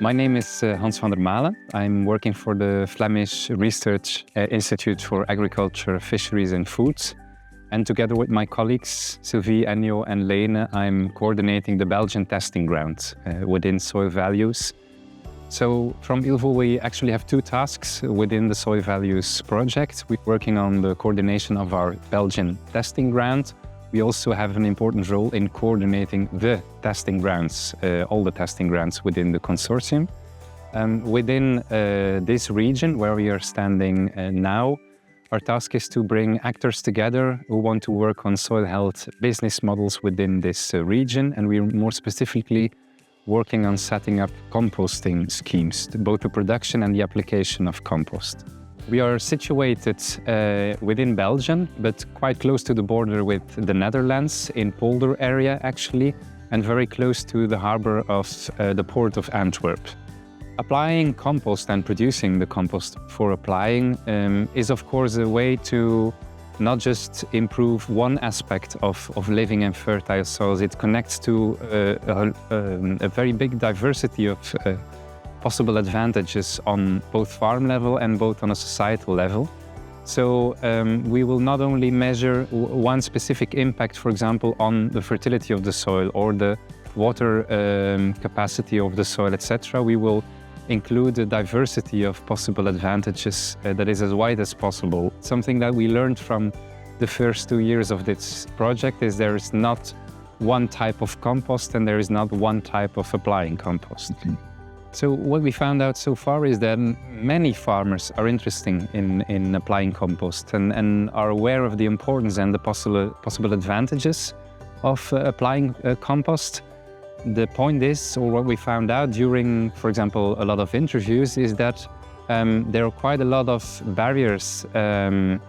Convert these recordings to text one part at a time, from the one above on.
My name is Hans Vandermaelen. I'm working for the Flemish Research Institute for Agriculture, Fisheries and Foods. And together with my colleagues, Sylvie, Ennio and Lene, I'm coordinating the Belgian testing ground within SoilValues. So from ILVO, we actually have two tasks within the SoilValues project. We're working on the coordination of our Belgian testing ground. We also have an important role in coordinating the testing grounds, all the testing grounds within the consortium. Within this region where we are standing now, our task is to bring actors together who want to work on soil health business models within this region, and we're more specifically working on setting up composting schemes, both the production and the application of compost. We are situated within Belgium, but quite close to the border with the Netherlands, in Polder area actually, and very close to the harbor of the port of Antwerp. Applying compost and producing the compost for applying is of course a way to not just improve one aspect of living in fertile soils. It connects to a very big diversity of possible advantages on both farm level and both on a societal level. So we will not only measure one specific impact, for example, on the fertility of the soil or the water capacity of the soil, etc. We will include a diversity of possible advantages that is as wide as possible. Something that we learned from the first 2 years of this project is there is not one type of compost and there is not one type of applying compost. So what we found out so far is that many farmers are interested in applying compost and are aware of the importance and the possible advantages of applying compost. The point is, or what we found out during, for example, a lot of interviews, is that there are quite a lot of barriers on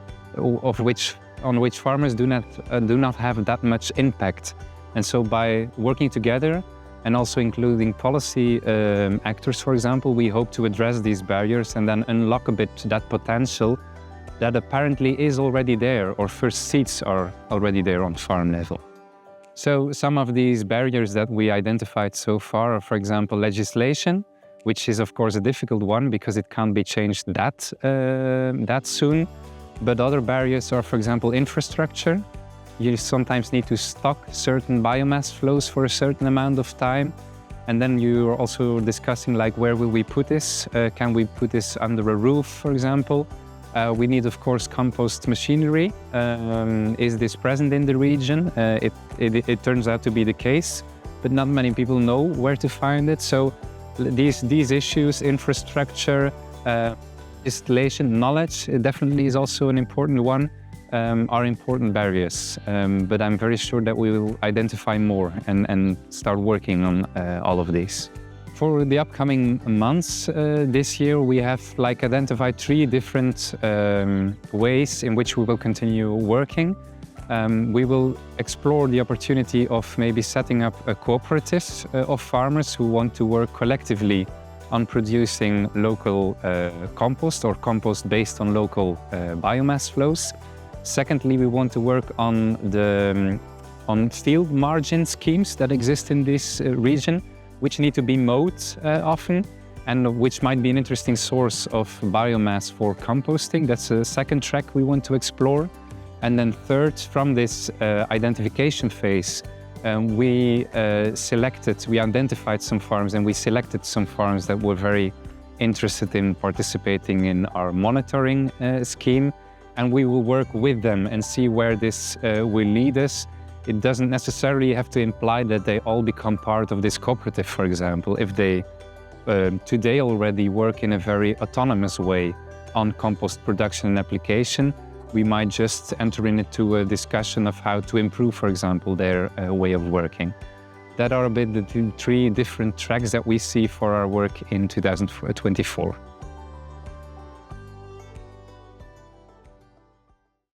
which farmers do not have that much impact. And so by working together and also including policy actors, for example, we hope to address these barriers and then unlock a bit that potential that apparently is already there, or first seeds are already there on farm level. So some of these barriers that we identified so far are, for example, legislation, which is of course a difficult one because it can't be changed that soon. But other barriers are, for example, infrastructure. You sometimes need to stock certain biomass flows for a certain amount of time. And then you are also discussing, like, where will we put this? Can we put this under a roof, for example? We need, of course, compost machinery. Is this present in the region? It turns out to be the case, but not many people know where to find it. So these issues, infrastructure, installation, knowledge, definitely is also an important one, are important barriers. But I'm very sure that we will identify more and start working on all of these. For the upcoming months this year, we have identified 3 different ways in which we will continue working. We will explore the opportunity of maybe setting up a cooperative of farmers who want to work collectively on producing local compost or compost based on local biomass flows. Secondly, we want to work on field margin schemes that exist in this region, which need to be mowed often, and which might be an interesting source of biomass for composting. That's a second track we want to explore. And then third, from this identification phase, we identified some farms and we selected some farms that were very interested in participating in our monitoring scheme. And we will work with them and see where this will lead us. It doesn't necessarily have to imply that they all become part of this cooperative, for example. If they today already work in a very autonomous way on compost production and application, we might just enter into a discussion of how to improve, for example, their way of working. That are a bit the 3 different tracks that we see for our work in 2024.